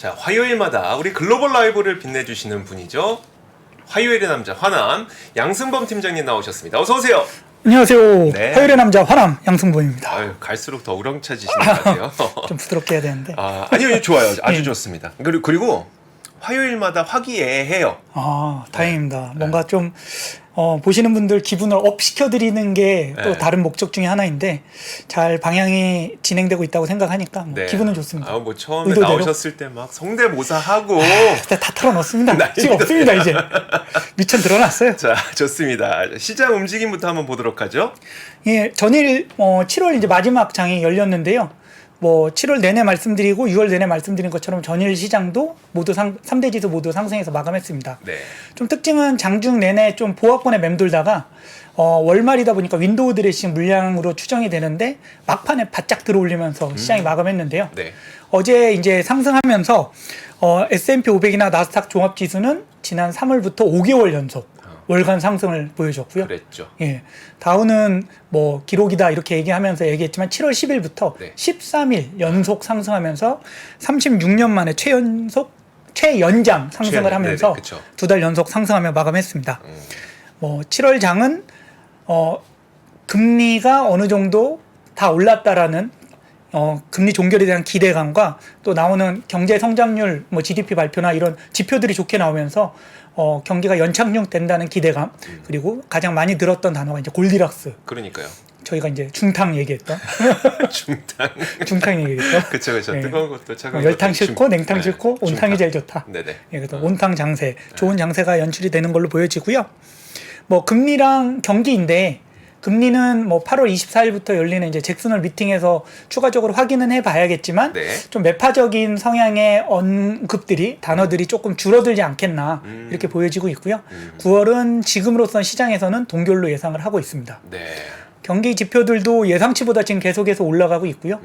자, 화요일마다 우리 글로벌 라이브를 빛내주시는 분이죠. 화요일의 남자 화남 양승범 팀장님 나오셨습니다. 어서 오세요. 안녕하세요. 네. 화요일의 남자 화남 양승범입니다. 아유, 갈수록 더 우렁차지시는 것 같아요. 좀 부드럽게 해야 되는데. 아니요, 좋아요. 아주 좋습니다. 그리고 화요일마다 화기애애해요. 다행입니다. 뭔가 좀 보시는 분들 기분을 업 시켜드리는 게 또 네. 다른 목적 중에 하나인데 잘 방향이 진행되고 있다고 생각하니까 네. 기분은 좋습니다. 뭐 처음에 의도대로? 나오셨을 때 막 성대모사하고 그때 다 털어넣습니다. 지금 없습니다 이제. 미천 드러났어요. 자, 좋습니다. 시장 움직임부터 한번 보도록 하죠. 예, 전일 7월 이제 마지막 장이 열렸는데요. 뭐 7월 내내 말씀드리고 6월 내내 말씀드린 것처럼 전일 시장도 모두 3대 지수 모두 상승해서 마감했습니다. 네. 좀 특징은 장중 내내 좀 보합권에 맴돌다가 월말이다 보니까 윈도우 드레싱 물량으로 추정이 되는데 막판에 바짝 들어올리면서 시장이 마감했는데요. 네. 어제 이제 상승하면서 S&P 500이나 나스닥 종합지수는 지난 3월부터 5개월 연속 월간 상승을 보여줬고요. 그랬죠. 예, 다우는 뭐 기록이다 이렇게 얘기하면서 얘기했지만 7월 10일부터 네. 13일 연속 상승하면서 36년 만에 최연장 상승을 하면서 네네, 그쵸. 2달 연속 상승하며 마감했습니다. 뭐 7월 장은 금리가 어느 정도 다 올랐다라는 금리 종결에 대한 기대감과 또 나오는 경제 성장률, 뭐 GDP 발표나 이런 지표들이 좋게 나오면서 경기가 연착륙된다는 기대감, 그리고 가장 많이 들었던 단어가 이제 골디락스. 그러니까요. 저희가 이제 중탕 얘기했던 중탕 얘기했던. 그쵸. 네. 뜨거운 것도 차가운 열탕 것도 싫고 냉탕 싫고 온탕이 중탕. 제일 좋다. 네네. 예, 그래서 온탕 장세, 좋은 장세가 연출이 되는 걸로 보여지고요. 뭐 금리랑 경기인데 금리는 뭐 8월 24일부터 열리는 이제 잭슨홀 미팅에서 추가적으로 확인은 해봐야겠지만 네. 좀 매파적인 성향의 언급들이 단어들이 조금 줄어들지 않겠나 이렇게 보여지고 있고요. 9월은 지금으로선 시장에서는 동결로 예상을 하고 있습니다. 네. 경기 지표들도 예상치보다 지금 계속해서 올라가고 있고요.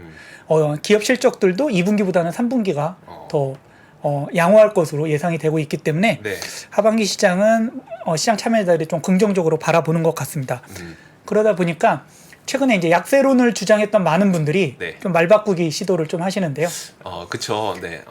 기업 실적들도 2분기보다는 3분기가 더 양호할 것으로 예상이 되고 있기 때문에 네. 하반기 시장은 시장 참여자들이 좀 긍정적으로 바라보는 것 같습니다. 그러다 보니까 최근에 이제 약세론을 주장했던 많은 분들이 네. 좀 말바꾸기 시도를 좀 하시는데요. 그쵸. 네.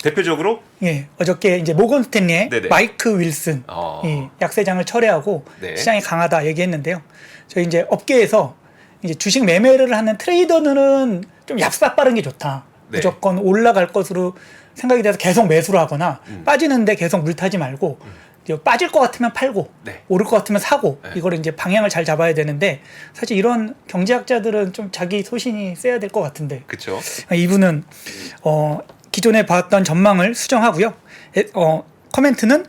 대표적으로 예, 어저께 이제 모건 스탠리의 네네. 마이크 윌슨 이 약세장을 철회하고 네. 시장이 강하다 얘기했는데요. 저희 이제 업계에서 이제 주식 매매를 하는 트레이더는 좀 얍삽 빠른 게 좋다. 네. 무조건 올라갈 것으로 생각이 돼서 계속 매수를 하거나 빠지는데 계속 물타지 말고 빠질 것 같으면 팔고 네. 오를 것 같으면 사고 네. 이걸 이제 방향을 잘 잡아야 되는데 사실 이런 경제학자들은 좀 자기 소신이 세야 될 것 같은데 그쵸. 이분은 기존에 봤던 전망을 수정하고요. 코멘트는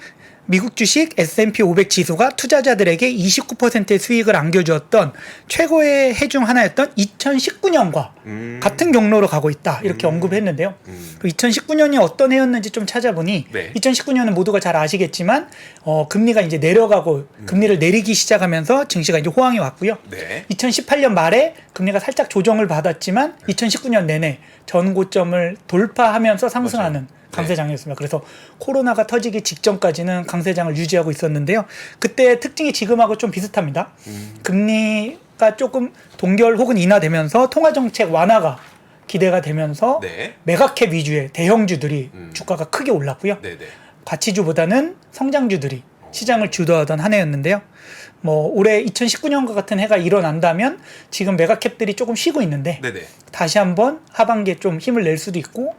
미국 주식 S&P 500 지수가 투자자들에게 29%의 수익을 안겨주었던 최고의 해 중 하나였던 2019년과 같은 경로로 가고 있다 이렇게 언급했는데요. 2019년이 어떤 해였는지 좀 찾아보니 네. 2019년은 모두가 잘 아시겠지만 금리가 이제 내려가고 금리를 내리기 시작하면서 증시가 이제 호황이 왔고요. 네. 2018년 말에 금리가 살짝 조정을 받았지만 2019년 내내 전고점을 돌파하면서 상승하는 맞아요. 강세장이었습니다. 그래서 코로나가 터지기 직전까지는 강세장을 유지하고 있었는데요. 그때 특징이 지금하고 좀 비슷합니다. 금리가 조금 동결 혹은 인하되면서 통화정책 완화가 기대가 되면서 네. 메가캡 위주의 대형주들이 주가가 크게 올랐고요. 네네. 가치주보다는 성장주들이 시장을 주도하던 한 해였는데요. 뭐 올해 2019년과 같은 해가 일어난다면 지금 메가캡들이 조금 쉬고 있는데 네네. 다시 한번 하반기에 좀 힘을 낼 수도 있고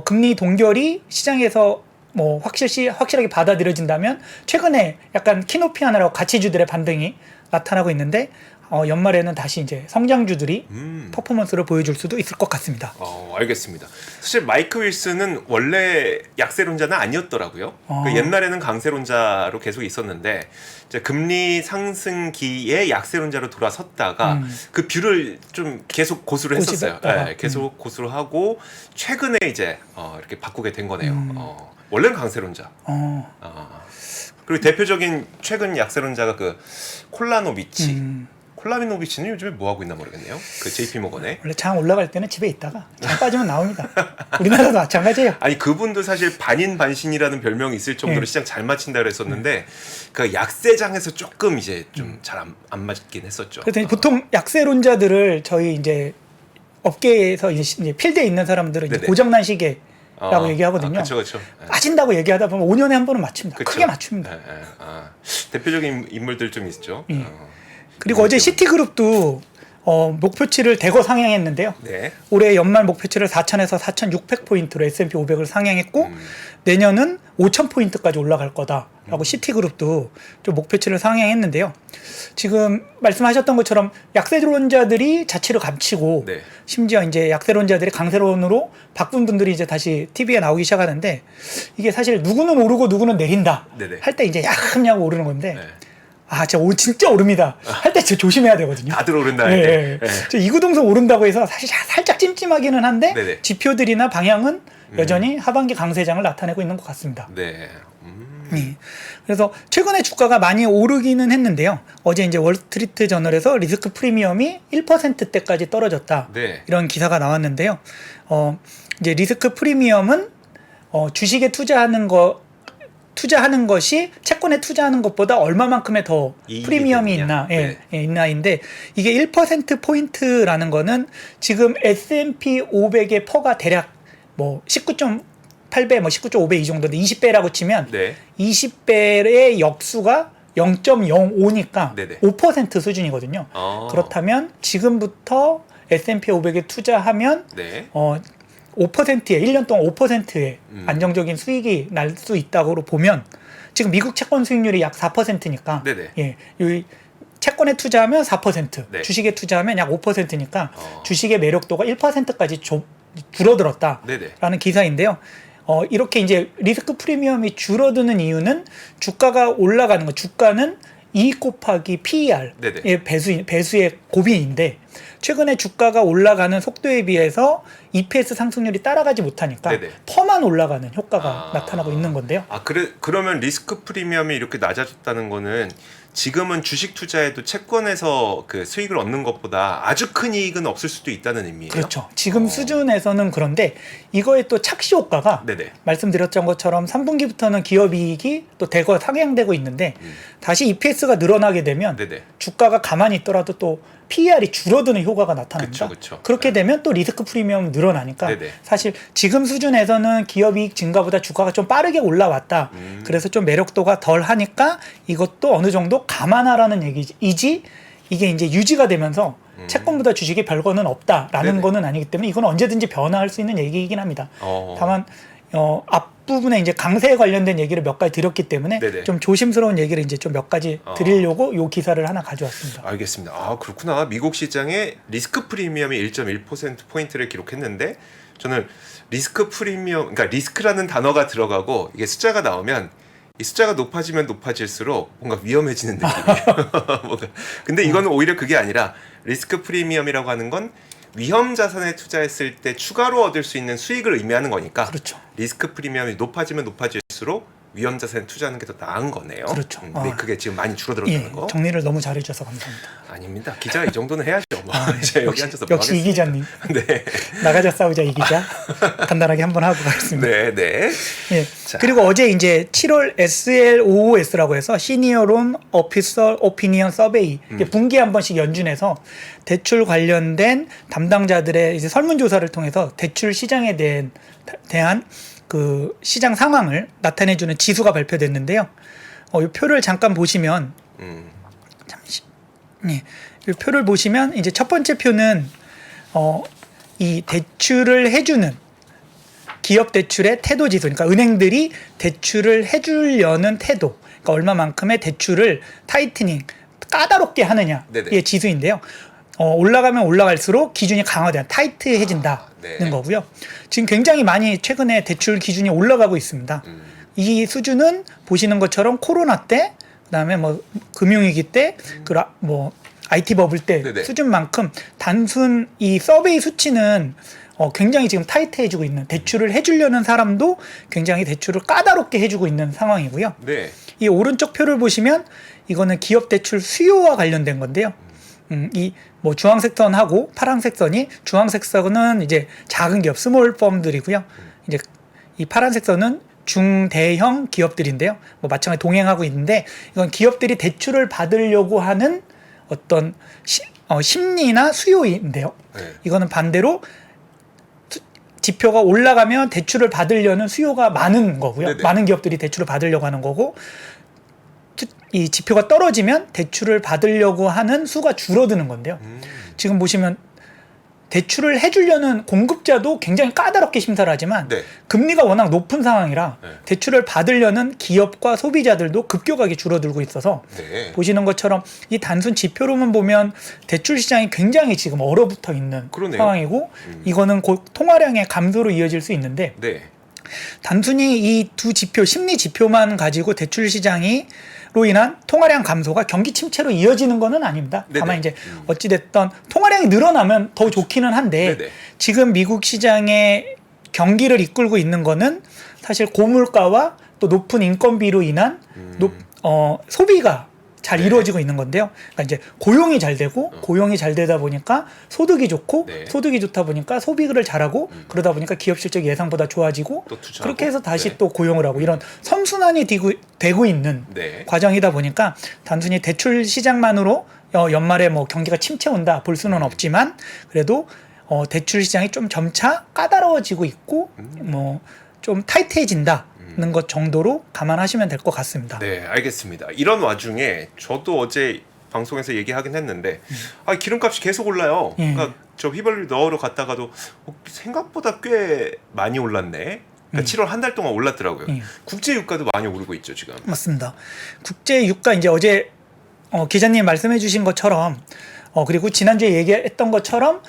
금리 동결이 시장에서 뭐 확실하게 받아들여진다면 최근에 약간 키노피아나라고 가치주들의 반등이 나타나고 있는데 연말에는 다시 이제 성장주들이 퍼포먼스를 보여줄 수도 있을 것 같습니다. 알겠습니다. 사실 마이크 윌슨은 원래 약세론자는 아니었더라고요. 그 옛날에는 강세론자로 계속 있었는데 이제 금리 상승기에 약세론자로 돌아섰다가 그 뷰를 좀 계속 고수를 했었어요. 네, 계속 고수를 하고 최근에 이제 이렇게 바꾸게 된 거네요. 원래는 강세론자. 그리고 대표적인 최근 약세론자가 그 콜라노비치. 콜라미노비치는 요즘에 뭐 하고 있나 모르겠네요. 그 JP 모건에. 원래 장 올라갈 때는 집에 있다가 장 빠지면 나옵니다. 우리나라도 마찬가지예요. 아니 그분도 사실 반인반신이라는 별명이 있을 정도로 시장 잘 맞힌다 그랬었는데 그 약세장에서 조금 이제 좀 잘 안 맞긴 했었죠. 그래서 보통 약세론자들을 저희 이제 업계에서 이제 필드에 있는 사람들은 이제 네네. 고장난 시계 얘기하거든요. 그렇죠. 빠진다고 얘기하다 보면 5년에 한 번은 맞춥니다. 그쵸. 크게 맞춥니다. 대표적인 인물들 좀 있죠. 예. 그리고 어제 시티그룹도 목표치를 대거 상향했는데요. 네. 올해 연말 목표치를 4,000에서 4,600포인트로 S&P 500을 상향했고 내년은 5,000포인트까지 올라갈 거다라고 시티그룹도 좀 목표치를 상향했는데요. 지금 말씀하셨던 것처럼 약세론자들이 자취를 감추고 네. 심지어 이제 약세론자들이 강세론으로 바꾼 분들이 이제 다시 TV에 나오기 시작하는데 이게 사실 누구는 오르고 누구는 내린다 네네. 할 때 이제 야금야금 오르는 건데 네. 진짜 오릅니다. 할 때 조심해야 되거든요. 다들 오른다 할 때. 네. 저 이구동성 오른다고 해서 사실 살짝 찜찜하기는 한데 네네. 지표들이나 방향은 여전히 하반기 강세장을 나타내고 있는 것 같습니다. 네. 예. 그래서 최근에 주가가 많이 오르기는 했는데요. 어제 이제 월스트리트 저널에서 리스크 프리미엄이 1%대까지 떨어졌다. 네. 이런 기사가 나왔는데요. 이제 리스크 프리미엄은 주식에 투자하는 것이 채권에 투자하는 것보다 얼마만큼의 더 프리미엄이 있나, 있나인데 이게 1%포인트라는 거는 지금 S&P 500의 퍼가 대략 뭐 19.8배, 뭐 19.5배 이 정도인데 20배라고 치면 네. 20배의 역수가 0.05니까 네네. 5% 수준이거든요. 그렇다면 지금부터 S&P 500에 투자하면 네. 5%에 1년 동안 5%의 안정적인 수익이 날 수 있다고 보면 지금 미국 채권 수익률이 약 4%니까 네네. 예, 이 채권에 투자하면 4%, 네. 주식에 투자하면 약 5%니까 주식의 매력도가 1%까지 줄어들었다라는 네네. 기사인데요. 이렇게 이제 리스크 프리미엄이 줄어드는 이유는 주가가 올라가는 거, 주가는 이익 곱하기 PER의 배수의 곱인데 최근에 주가가 올라가는 속도에 비해서 EPS 상승률이 따라가지 못하니까 네네. 퍼만 올라가는 효과가 나타나고 있는 건데요. 그러면 리스크 프리미엄이 이렇게 낮아졌다는 거는 지금은 주식 투자에도 채권에서 그 수익을 얻는 것보다 아주 큰 이익은 없을 수도 있다는 의미예요. 그렇죠. 지금 수준에서는 그런데 이거에 또 착시 효과가 네네. 말씀드렸던 것처럼 3분기부터는 기업 이익이 또 대거 상향되고 있는데 다시 EPS가 늘어나게 되면 네네. 주가가 가만히 있더라도 또 PER이 줄어드는 효과가 나타납니다. 그쵸. 그렇게 되면 또 리스크 프리미엄 늘어나니까 네네. 사실 지금 수준에서는 기업 이익 증가보다 주가가 좀 빠르게 올라왔다. 그래서 좀 매력도가 덜 하니까 이것도 어느 정도 감안하라는 얘기지 이게 이제 유지가 되면서 채권보다 주식이 별거는 없다라는 네네. 거는 아니기 때문에 이건 언제든지 변화할 수 있는 얘기이긴 합니다. 다만 앞부분에 이제 강세에 관련된 얘기를 몇 가지 드렸기 때문에 네네. 좀 조심스러운 얘기를 이제 좀 몇 가지 드리려고 요 기사를 하나 가져왔습니다. 알겠습니다. 그렇구나. 미국 시장에 리스크 프리미엄이 1.1%포인트를 기록했는데 저는 리스크 프리미엄, 그러니까 리스크라는 단어가 들어가고 이게 숫자가 나오면 이 숫자가 높아지면 높아질수록 뭔가 위험해지는 느낌이에요. 근데 이거는 오히려 그게 아니라 리스크 프리미엄이라고 하는 건 위험 자산에 투자했을 때 추가로 얻을 수 있는 수익을 의미하는 거니까 그렇죠. 리스크 프리미엄이 높아지면 높아질수록 위험 자산에 투자하는 게 더 나은 거네요. 그렇죠. 근데 그게 지금 많이 줄어들었다는 거. 정리를 너무 잘해주셔서 감사합니다. 아닙니다. 기자가 이 정도는 해야죠. 제가 여기 앉아서 뭐 역시 이 기자님. 네. 나가자 싸우자 이 기자. 간단하게 한번 하고 가겠습니다. 네. 예. 그리고 어제 이제 7월 SLOOS라고 해서 시니어 론 오피서 오피니언 서베이 분기 한 번씩 연준해서 대출 관련된 담당자들의 이제 설문조사를 통해서 대출 시장에 대한 그 시장 상황을 나타내주는 지수가 발표됐는데요. 이 표를 잠깐 보시면 이 표를 보시면 이제 첫 번째 표는 이 대출을 해주는 기업 대출의 태도 지수, 그러니까 은행들이 대출을 해주려는 태도, 그러니까 얼마만큼의 대출을 타이트닝, 까다롭게 하느냐의 네네. 지수인데요. 올라가면 올라갈수록 기준이 강화돼요. 타이트해진다는 네. 거고요. 지금 굉장히 많이 최근에 대출 기준이 올라가고 있습니다. 이 수준은 보시는 것처럼 코로나 때, 그다음에 뭐 금융위기 때, 뭐 IT 버블 때 네네. 수준만큼 단순 이 서베이 수치는 굉장히 지금 타이트해지고 있는, 대출을 해주려는 사람도 굉장히 대출을 까다롭게 해주고 있는 상황이고요. 네. 이 오른쪽 표를 보시면 이거는 기업 대출 수요와 관련된 건데요. 이 뭐 주황색 선하고 파란색 선이, 주황색 선은 이제 작은 기업 스몰 펌들이고요. 이제 이 파란색 선은 중대형 기업들인데요. 뭐 마찬가지 동행하고 있는데 이건 기업들이 대출을 받으려고 하는 어떤 심리나 수요인데요. 네. 이거는 반대로 지표가 올라가면 대출을 받으려는 수요가 많은 거고요. 네네. 많은 기업들이 대출을 받으려고 하는 거고, 이 지표가 떨어지면 대출을 받으려고 하는 수가 줄어드는 건데요. 지금 보시면 대출을 해주려는 공급자도 굉장히 까다롭게 심사를 하지만 네. 금리가 워낙 높은 상황이라 네. 대출을 받으려는 기업과 소비자들도 급격하게 줄어들고 있어서 네. 보시는 것처럼 이 단순 지표로만 보면 대출 시장이 굉장히 지금 얼어붙어 있는 그러네요. 상황이고 이거는 곧 통화량의 감소로 이어질 수 있는데 네. 단순히 이 두 지표, 심리 지표만 가지고 대출 시장이 로 인한 통화량 감소가 경기 침체로 이어지는 것은 아닙니다. 네네. 다만 이제 어찌됐든 통화량이 늘어나면 더 좋기는 한데 네네. 지금 미국 시장의 경기를 이끌고 있는 거는 사실 고물가와 또 높은 인건비로 인한 소비가 잘 네. 이루어지고 있는 건데요. 그러니까 이제 고용이 잘 되고 고용이 잘 되다 보니까 소득이 좋고 네. 소득이 좋다 보니까 소비를 잘하고 그러다 보니까 기업 실적이 예상보다 좋아지고 또 투자하고. 그렇게 해서 다시 네. 또 고용을 하고 이런 선순환이 되고 있는 네. 과정이다 보니까 단순히 대출 시장만으로 연말에 뭐 경기가 침체 온다 볼 수는 없지만 그래도 대출 시장이 좀 점차 까다로워지고 있고 뭐 좀 타이트해진다는 것 정도로 감안하시면 될 것 같습니다. 네, 알겠습니다. 이런 와중에 저도 어제 방송에서 얘기하긴 했는데 기름값이 계속 올라요. 예. 그러니까 저 휘발유 넣으러 갔다가도 생각보다 꽤 많이 올랐네. 그러니까 7월 한 달 동안 올랐더라고요. 국제 유가도 많이 오르고 있죠, 지금. 맞습니다. 국제 유가 이제 어제 기자님 말씀해주신 것처럼 그리고 지난주에 얘기했던 것처럼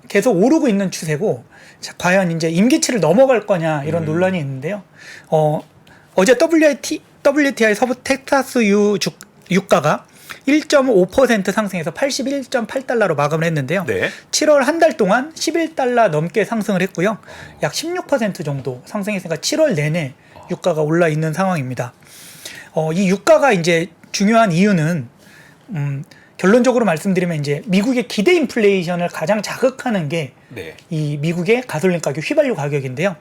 계속 오르고 있는 추세고 자, 과연 이제 임기치를 넘어갈 거냐 이런 논란이 있는데요. 어제 WTI 서부 텍사스유 유가가 1.5% 상승해서 81.8달러로 마감을 했는데요. 네. 7월 한 달 동안 11달러 넘게 상승을 했고요. 약 16% 정도 상승했으니까 7월 내내 유가가 올라 있는 상황입니다. 이 유가가 이제 중요한 이유는 결론적으로 말씀드리면 이제 미국의 기대 인플레이션을 가장 자극하는 게 네. 이 미국의 가솔린 가격, 휘발유 가격인데요.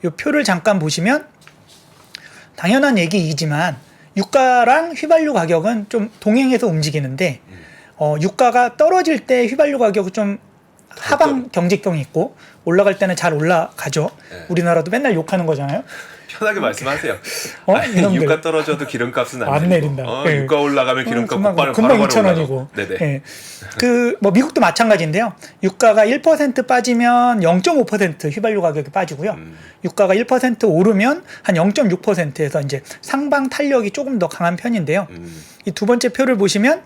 이 표를 잠깐 보시면 당연한 얘기이지만 유가랑 휘발유 가격은 좀 동행해서 움직이는데 유가가 떨어질 때 휘발유 가격은 좀 하방 경직성이 있고 올라갈 때는 잘 올라가죠. 네. 우리나라도 맨날 욕하는 거잖아요. 편하게 말씀하세요. 이놈들. 유가 떨어져도 기름값은 안 내린다. 예. 유가 올라가면 기름값 금방 바로 2,000원이고. 네네. 예. 뭐 미국도 마찬가지인데요. 유가가 1% 빠지면 0.5% 휘발유 가격이 빠지고요. 유가가 1% 오르면 한 0.6%에서 이제 상방 탄력이 조금 더 강한 편인데요. 이 두 번째 표를 보시면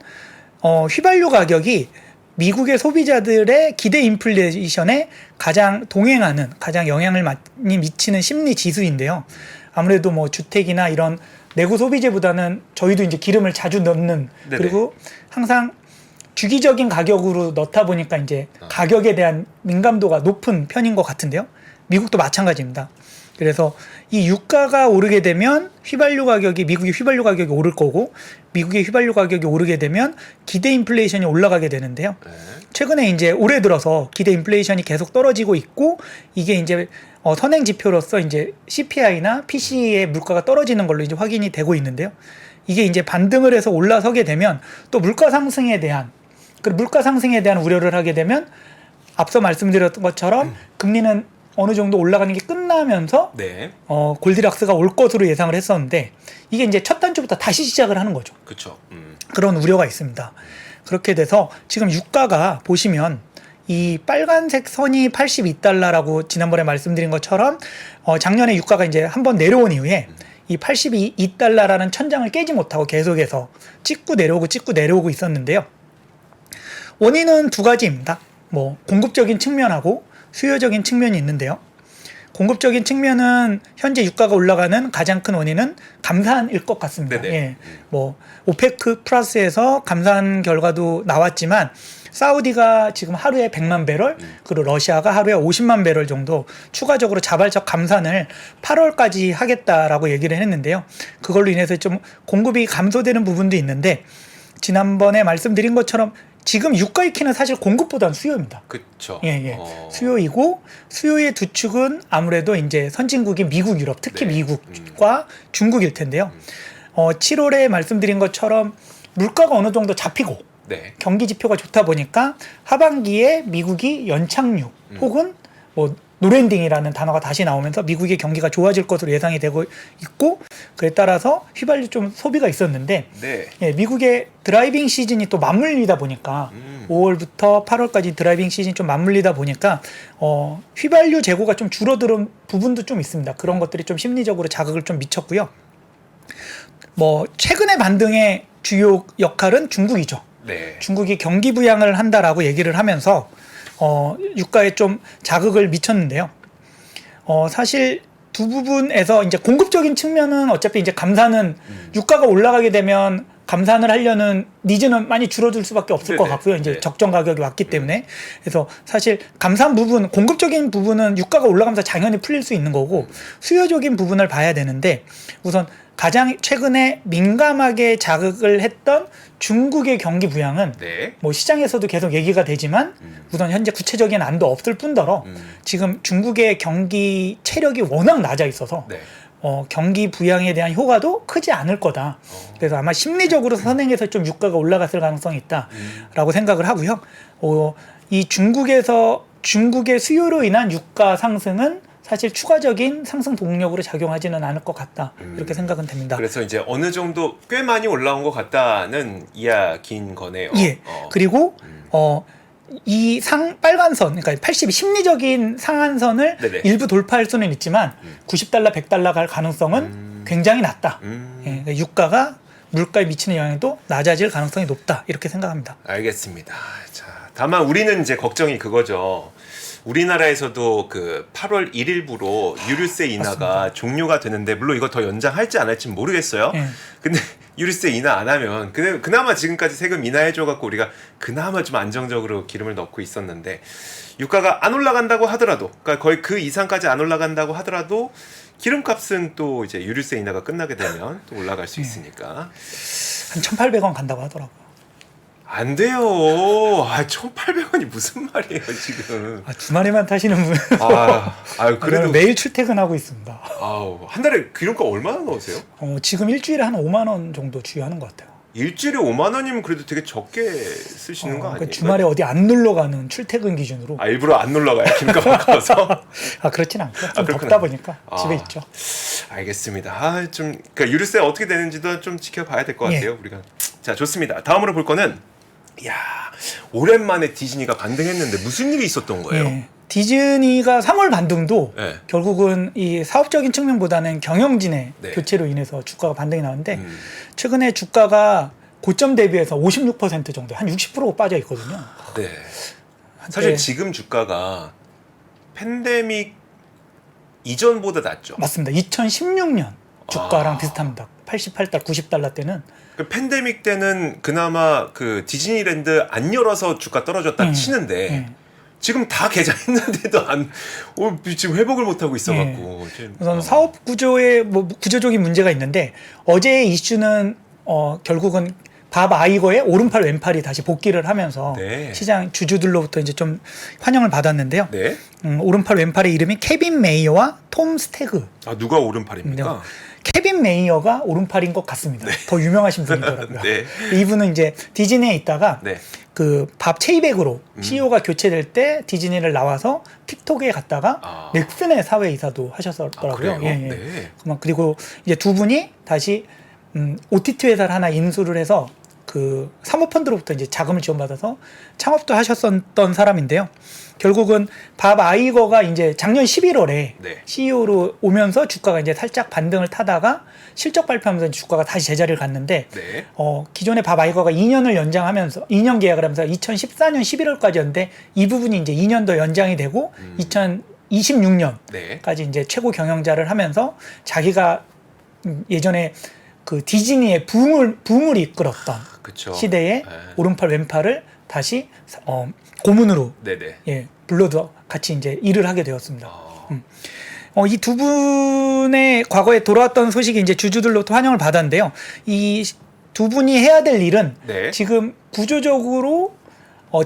휘발유 가격이 미국의 소비자들의 기대 인플레이션에 가장 동행하는, 가장 영향을 많이 미치는 심리 지수인데요. 아무래도 뭐 주택이나 이런 내구 소비재보다는 저희도 이제 기름을 자주 넣는 네네. 그리고 항상 주기적인 가격으로 넣다 보니까 이제 가격에 대한 민감도가 높은 편인 것 같은데요. 미국도 마찬가지입니다. 그래서 이 유가가 오르게 되면 미국의 휘발유 가격이 오를 거고 미국의 휘발유 가격이 오르게 되면 기대 인플레이션이 올라가게 되는데요. 최근에 이제 올해 들어서 기대 인플레이션이 계속 떨어지고 있고 이게 이제 선행 지표로서 이제 CPI나 PC의 물가가 떨어지는 걸로 이제 확인이 되고 있는데요. 이게 이제 반등을 해서 올라서게 되면 또 물가 상승에 대한 우려를 하게 되면 앞서 말씀드렸던 것처럼 금리는 어느 정도 올라가는 게 끝나면서 네. 골디락스가 올 것으로 예상을 했었는데 이게 이제 첫 단추부터 다시 시작을 하는 거죠. 그렇죠. 그런 우려가 있습니다. 그렇게 돼서 지금 유가가 보시면 이 빨간색 선이 82달러라고 지난번에 말씀드린 것처럼 작년에 유가가 이제 한번 내려온 이후에 이 82달러라는 천장을 깨지 못하고 계속해서 찍고 내려오고 있었는데요. 원인은 두 가지입니다. 뭐 공급적인 측면하고 수요적인 측면이 있는데요. 공급적인 측면은 현재 유가가 올라가는 가장 큰 원인은 감산일 것 같습니다. 네네. 예. 뭐 오페크 플러스에서 감산 결과도 나왔지만 사우디가 지금 하루에 100만 배럴 그리고 러시아가 하루에 50만 배럴 정도 추가적으로 자발적 감산을 8월까지 하겠다라고 얘기를 했는데요. 그걸로 인해서 좀 공급이 감소되는 부분도 있는데 지난번에 말씀드린 것처럼 지금 유가의 키는 사실 공급보다는 수요입니다. 그렇죠. 예. 수요이고 수요의 두 축은 아무래도 이제 선진국인 미국, 유럽, 특히 네. 미국과 중국일 텐데요. 7월에 말씀드린 것처럼 물가가 어느 정도 잡히고 네. 경기 지표가 좋다 보니까 하반기에 미국이 연착륙 혹은 뭐 노랜딩이라는 단어가 다시 나오면서 미국의 경기가 좋아질 것으로 예상이 되고 있고 그에 따라서 휘발유 좀 소비가 있었는데 네. 예, 미국의 드라이빙 시즌이 또 맞물리다 보니까 5월부터 8월까지 드라이빙 시즌이 좀 맞물리다 보니까 휘발유 재고가 좀 줄어드는 부분도 좀 있습니다. 그런 것들이 좀 심리적으로 자극을 좀 미쳤고요. 뭐 최근의 반등의 주요 역할은 중국이죠. 네. 중국이 경기 부양을 한다라고 얘기를 하면서 유가에 좀 자극을 미쳤는데요. 사실 두 부분에서 이제 공급적인 측면은 어차피 이제 감산은 유가가 올라가게 되면 감산을 하려는 니즈는 많이 줄어들 수밖에 없을 것 같고요. 이제 네. 적정 가격이 왔기 때문에. 그래서 사실 감산 부분, 공급적인 부분은 유가가 올라가면서 당연히 풀릴 수 있는 거고 수요적인 부분을 봐야 되는데 우선 가장 최근에 민감하게 자극을 했던 중국의 경기 부양은 네. 뭐 시장에서도 계속 얘기가 되지만 우선 현재 구체적인 안도 없을 뿐더러 지금 중국의 경기 체력이 워낙 낮아 있어서 네. 경기 부양에 대한 효과도 크지 않을 거다. 그래서 아마 심리적으로 선행해서 좀 유가가 올라갔을 가능성이 있다라고 생각을 하고요. 이 중국의 수요로 인한 유가 상승은 사실 추가적인 상승 동력으로 작용하지는 않을 것 같다. 이렇게 생각은 됩니다. 그래서 이제 어느 정도 꽤 많이 올라온 것 같다는 이야기인 거네요. 예. 그리고 이 빨간 선, 그러니까 80 심리적인 상한선을 네네. 일부 돌파할 수는 있지만 90달러, 100달러 갈 가능성은 굉장히 낮다. 예, 그러니까 유가가 물가에 미치는 영향도 낮아질 가능성이 높다. 이렇게 생각합니다. 알겠습니다. 자, 다만 우리는 이제 걱정이 그거죠. 우리나라에서도 그 8월 1일부로 유류세 인하가 맞습니다. 종료가 되는데 물론 이거 더 연장할지 안 할지 모르겠어요. 예. 근데 유류세 인하 안 하면 그나마 지금까지 세금 인하해줘 갖고 우리가 그나마 좀 안정적으로 기름을 넣고 있었는데 유가가 안 올라간다고 하더라도 그러니까 거의 그 이상까지 안 올라간다고 하더라도 기름값은 또 이제 유류세 인하가 끝나게 되면 또 올라갈 수 있으니까 한 1,800원 간다고 하더라고요. 안 돼요. 1,800원이 무슨 말이에요 지금. 주말에만 타시는 분. 그래도 매일 출퇴근하고 있습니다. 한 달에 기름값 얼마나 넣으세요? 지금 일주일에 한 5만 원 정도 주유하는 것 같아요. 일주일에 5만 원이면 그래도 되게 적게 쓰시는 거 아니에요? 그러니까 주말에 어디 안 놀러 가는 출퇴근 기준으로. 일부러 안 놀러 가요? 기름값 아까워서? 그렇진 않고요. 좀 그렇구나. 덥다 보니까 집에 있죠. 알겠습니다. 그러니까 유류세 어떻게 되는지도 좀 지켜봐야 될 것 같아요. 우리가. 자, 좋습니다. 다음으로 볼 거는 오랜만에 디즈니가 반등했는데 무슨 일이 있었던 거예요? 예. 디즈니가 3월 반등도 네. 결국은 이 사업적인 측면보다는 경영진의 네. 교체로 인해서 주가가 반등이 나왔는데 최근에 주가가 고점 대비해서 56% 정도, 한 60% 빠져 있거든요. 네. 사실 지금 주가가 팬데믹 이전보다 낮죠. 맞습니다. 2016년 주가랑 비슷합니다. 88달러, 90달러 때는. 그 팬데믹 때는 그나마 그 디즈니랜드 안 열어서 주가 떨어졌다 치는데 지금 다 개장했는데도 지금 회복을 못 하고 있어갖고. 우선 사업 구조에 구조적인 문제가 있는데 어제의 이슈는 결국은 밥 아이거의 오른팔 왼팔이 다시 복귀를 하면서 네. 시장 주주들로부터 이제 좀 환영을 받았는데요. 네. 오른팔 왼팔의 이름이 케빈 메이어와 톰 스태그. 누가 오른팔입니까? 케빈 메이어가 오른팔인 것 같습니다. 더 유명하신 분이더라고요. 네. 이분은 이제 디즈니에 있다가 네. 그 밥 체이백으로 CEO가 교체될 때 디즈니를 나와서 틱톡에 갔다가 넥슨의 사회이사도 하셨더라고요. 그래요? 네. 그리고 이제 두 분이 다시 OTT 회사를 하나 인수를 해서 그 사모펀드로부터 이제 자금을 지원받아서 창업도 하셨었던 사람인데요. 결국은 밥 아이거가 이제 작년 11월에 네. CEO로 오면서 주가가 이제 살짝 반등을 타다가 실적 발표하면서 주가가 다시 제자리를 갔는데 네. 기존에 밥 아이거가 2년을 연장하면서 2년 계약을 하면서 2014년 11월까지였는데 이 부분이 이제 2년 더 연장이 되고 2026년까지 네. 이제 최고 경영자를 하면서 자기가 예전에 그 디즈니의 붐을 이끌었던 그쵸. 시대에 네. 오른팔 왼팔을 다시 고문으로 네네. 불러도 같이 이제 일을 하게 되었습니다. 이 두 분의 과거에 돌아왔던 소식이 이제 주주들로부터 환영을 받았는데요. 이 두 분이 해야 될 일은 네. 지금 구조적으로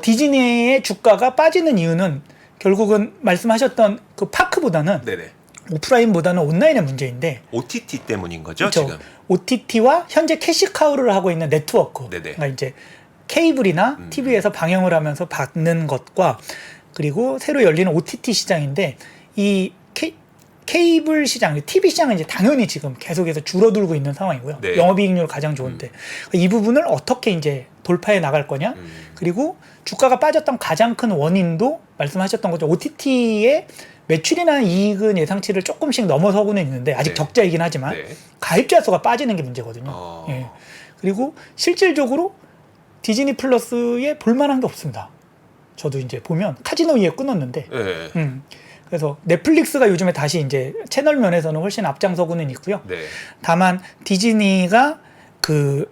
디즈니의 주가가 빠지는 이유는 결국은 말씀하셨던 그 파크보다는 네네. 오프라인보다는 온라인의 문제인데 OTT 때문인 거죠, 그렇죠. 지금? OTT와 현재 캐시카우를 하고 있는 네트워크. 네네. 그러니까 이제 케이블이나 TV에서 방영을 하면서 받는 것과 그리고 새로 열리는 OTT 시장인데 이 케이블 시장, TV 시장은 이제 당연히 지금 계속해서 줄어들고 있는 상황이고요. 네. 영업이익률 가장 좋은데 이 부분을 어떻게 이제 돌파해 나갈 거냐. 그리고 주가가 빠졌던 가장 큰 원인도 말씀하셨던 거죠. OTT의 매출이나 이익은 예상치를 조금씩 넘어서고는 있는데 아직 네. 적자이긴 하지만 네. 가입자 수가 빠지는 게 문제거든요. 예. 그리고 실질적으로 디즈니 플러스에 볼만한 게 없습니다. 저도 이제 보면 카지노 이해 끊었는데 네. 그래서 넷플릭스가 요즘에 다시 이제 채널 면에서는 훨씬 앞장서고는 있고요. 네. 다만 디즈니가 그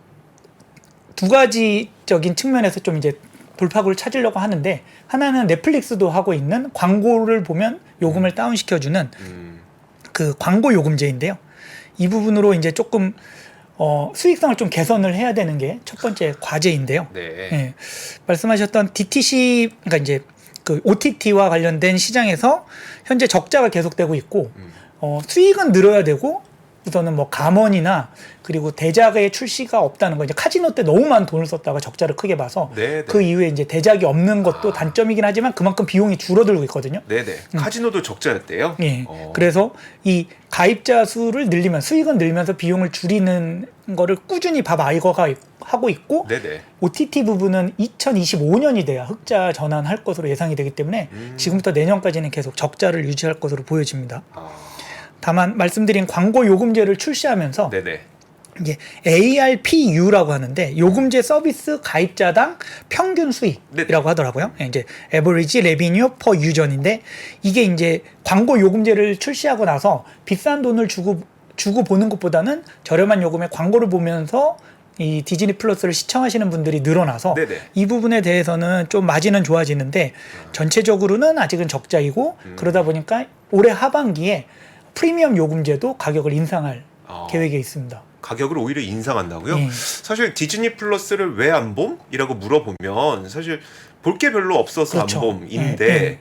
두 가지적인 측면에서 좀 이제 돌파구를 찾으려고 하는데 하나는 넷플릭스도 하고 있는 광고를 보면 요금을 다운시켜주는 그 광고 요금제인데요. 이 부분으로 이제 조금 수익성을 좀 개선을 해야 되는 게 첫 번째 과제인데요. 네. 예. 말씀하셨던 DTC, 그러니까 이제 그 OTT와 관련된 시장에서 현재 적자가 계속되고 있고, 수익은 늘어야 되고, 우선은 뭐 감원이나 그리고 대작의 출시가 없다는 거, 이제 카지노 때 너무 많은 돈을 썼다가 적자를 크게 봐서 네, 네. 그 이후에 이제 대작이 없는 것도 단점이긴 하지만 그만큼 비용이 줄어들고 있거든요. 네네. 카지노도 적자였대요. 예. 그래서 이 가입자 수를 늘리면 수익은 늘면서 비용을 줄이는 거를 꾸준히 밥 아이거가 하고 있고 네네. OTT 부분은 2025년이 돼야 흑자 전환할 것으로 예상이 되기 때문에 지금부터 내년까지는 계속 적자를 유지할 것으로 보여집니다. 다만 말씀드린 광고 요금제를 출시하면서 네네. 이제 ARPU라고 하는데 요금제 서비스 가입자당 평균 수익이라고 하더라고요. 이제 Average Revenue per User인데 이게 이제 광고 요금제를 출시하고 나서 비싼 돈을 주고 보는 것보다는 저렴한 요금에 광고를 보면서 이 디즈니 플러스를 시청하시는 분들이 늘어나서 네네. 이 부분에 대해서는 좀 마진은 좋아지는데 전체적으로는 아직은 적자이고 그러다 보니까 올해 하반기에 프리미엄 요금제도 가격을 인상할 계획에 있습니다. 가격을 오히려 인상한다고요? 예. 사실 디즈니 플러스를 왜 안 봄? 이라고 물어보면 사실 볼 게 별로 없어서 그렇죠. 안 봄인데 예.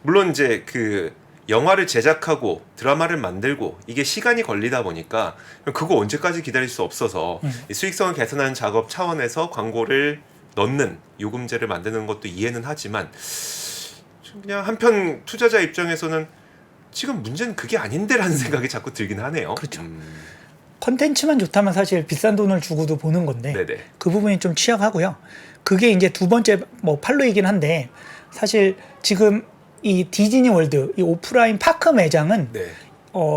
물론 이제 그 영화를 제작하고 드라마를 만들고 이게 시간이 걸리다 보니까 그거 언제까지 기다릴 수 없어서 이 수익성을 개선하는 작업 차원에서 광고를 넣는 요금제를 만드는 것도 이해는 하지만 그냥 한편 투자자 입장에서는 지금 문제는 그게 아닌데라는 생각이 자꾸 들긴 하네요. 그렇죠. 컨텐츠만 좋다면 사실 비싼 돈을 주고도 보는 건데 네네. 그 부분이 좀 취약하고요. 그게 이제 두 번째 뭐 판로이긴 한데 사실 지금 이 디즈니 월드 이 오프라인 파크 매장은 네.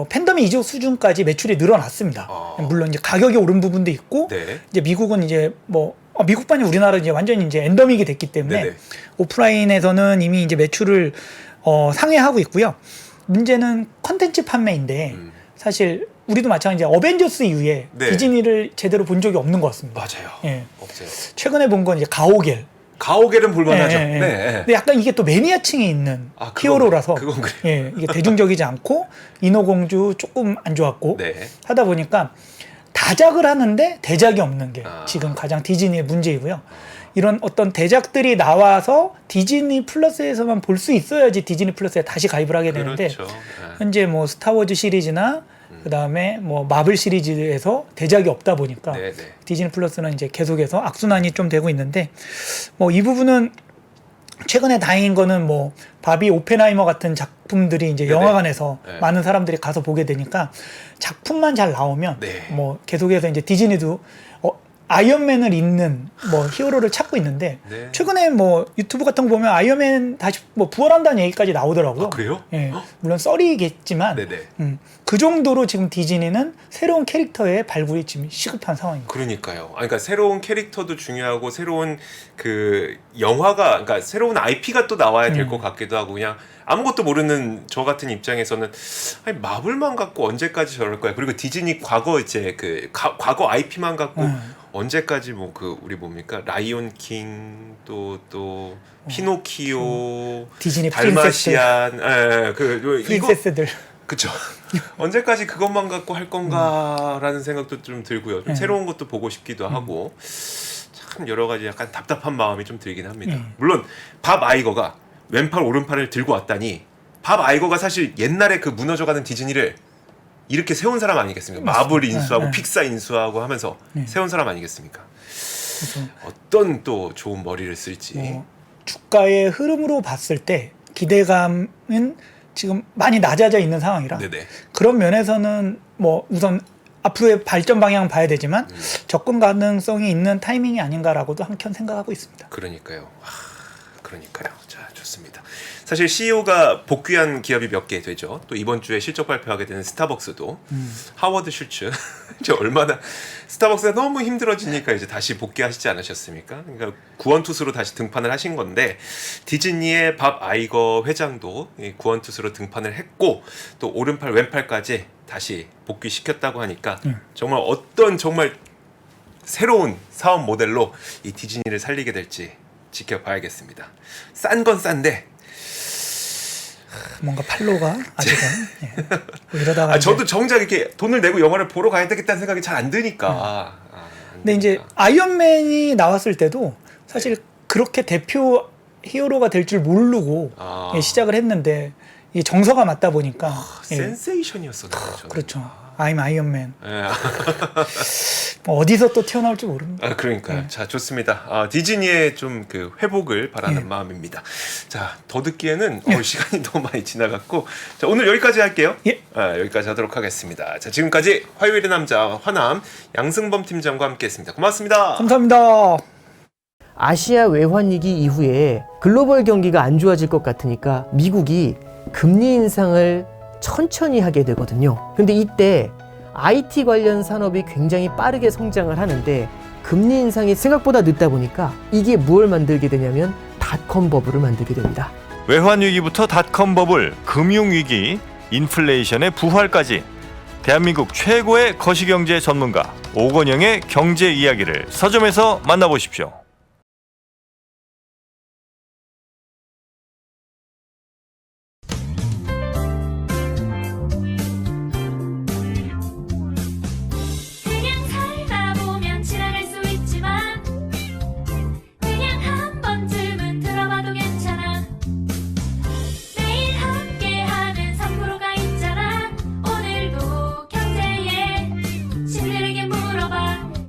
팬덤이 이적 수준까지 매출이 늘어났습니다. 물론 이제 가격이 오른 부분도 있고 네. 이제 미국은 이제 뭐 미국반이 우리나라 이제 완전히 이제 엔더믹이 됐기 때문에 네네. 오프라인에서는 이미 이제 매출을 상회하고 있고요. 문제는 컨텐츠 판매인데 사실 우리도 마찬가지 어벤져스 이후에 네. 디즈니를 제대로 본 적이 없는 것 같습니다. 맞아요. 예. 없어요. 최근에 본 건 이제 가오갤. 가오갤은 볼만하죠. 예, 예, 예. 네. 근데 약간 이게 또 매니아층에 있는 히어로라서 그건 그래요. 예, 이게 대중적이지 않고 인어공주 조금 안 좋았고 네. 하다 보니까 다작을 하는데 대작이 없는 게 아. 지금 가장 디즈니의 문제이고요. 이런 어떤 대작들이 나와서 디즈니 플러스에서만 볼 수 있어야지 디즈니 플러스에 다시 가입을 하게 되는데 그렇죠. 네. 현재 뭐 스타워즈 시리즈나 그다음에 뭐 마블 시리즈에서 대작이 없다 보니까 네네. 디즈니 플러스는 이제 계속해서 악순환이 좀 되고 있는데 뭐 이 부분은 최근에 다행인 거는 뭐 바비 오펜하이머 같은 작품들이 이제 네네. 영화관에서 네. 많은 사람들이 가서 보게 되니까 작품만 잘 나오면 네. 뭐 계속해서 이제 디즈니도 아이언맨을 잇는 뭐 히어로를 찾고 있는데 네. 최근에 뭐 유튜브 같은 거 보면 아이언맨 다시 뭐 부활한다는 얘기까지 나오더라고요. 아, 그래요? 예, 물론 썰이겠지만 네네. 그 정도로 지금 디즈니는 새로운 캐릭터의 발굴이 지금 시급한 상황입니다. 그러니까요. 그러니까 새로운 캐릭터도 중요하고 새로운 그 영화가 그러니까 새로운 IP가 또 나와야 될 것 같기도 하고 그냥 아무것도 모르는 저 같은 입장에서는 아니 마블만 갖고 언제까지 저럴 거야. 그리고 디즈니 과거 이제 그 과거 IP만 갖고 언제까지 뭐 그 우리 뭡니까 라이온 킹 또 피노키오 디즈니 달마시안 그 이거 프린세스들 그쵸. 언제까지 그것만 갖고 할 건가라는 생각도 좀 들고요. 좀 새로운 것도 보고 싶기도 하고 참 여러 가지 약간 답답한 마음이 좀 들긴 합니다. 물론 밥 아이거가 왼팔 오른팔을 들고 왔다니 밥 아이거가 사실 옛날에 그 무너져가는 디즈니를 이렇게 세운 사람 아니겠습니까? 마블 인수하고 픽사 인수하고 하면서 세운 사람 아니겠습니까? 어떤 또 좋은 머리를 쓸지. 주가의 흐름으로 봤을 때 기대감은 지금 많이 낮아져 있는 상황이라 네네. 그런 면에서는 뭐 우선 앞으로의 발전 방향 봐야 되지만 접근 가능성이 있는 타이밍이 아닌가라고도 한켠 생각하고 있습니다. 그러니까요. 그러니까요. 자, 좋습니다. 사실 CEO가 복귀한 기업이 몇 개 되죠. 또 이번 주에 실적 발표하게 되는 스타벅스도 하워드 슐츠 이제 얼마나 스타벅스가 너무 힘들어지니까 이제 다시 복귀하시지 않으셨습니까? 그러니까 구원투수로 다시 등판을 하신 건데 디즈니의 밥 아이거 회장도 구원투수로 등판을 했고 또 오른팔 왼팔까지 다시 복귀시켰다고 하니까 정말 어떤 정말 새로운 사업 모델로 이 디즈니를 살리게 될지 지켜봐야겠습니다. 싼 건 싼데 뭔가 팔로가 아직은 뭐 이러다가 저도 정작 이렇게 돈을 내고 영화를 보러 가야 되겠다는 생각이 잘 안 드니까. 근데 이제 아이언맨이 나왔을 때도 사실 그렇게 대표 히어로가 될 줄 모르고 시작을 했는데 이 정서가 맞다 보니까 센세이션이었었나요? 저는. 그렇죠. I'm 아이언맨. 예. 뭐 어디서 또 튀어나올지 모릅니다. 그러니까요. 자, 좋습니다. 디즈니의 좀 그 회복을 바라는 마음입니다. 자, 더 듣기에는 시간이 너무 많이 지나갔고, 자, 오늘 여기까지 할게요. 여기까지 하도록 하겠습니다. 자, 지금까지 화요일의 남자 화남 양승범 팀장과 함께했습니다. 고맙습니다. 감사합니다. 아시아 외환위기 이후에 글로벌 경기가 안 좋아질 것 같으니까 미국이 금리 인상을 천천히 하게 되거든요. 근데 이때 IT 관련 산업이 굉장히 빠르게 성장을 하는데 금리 인상이 생각보다 늦다 보니까 이게 뭘 만들게 되냐면 닷컴 버블을 만들게 됩니다. 외환위기부터 닷컴 버블, 금융위기, 인플레이션의 부활까지 대한민국 최고의 거시경제 전문가 오건영의 경제 이야기를 서점에서 만나보십시오.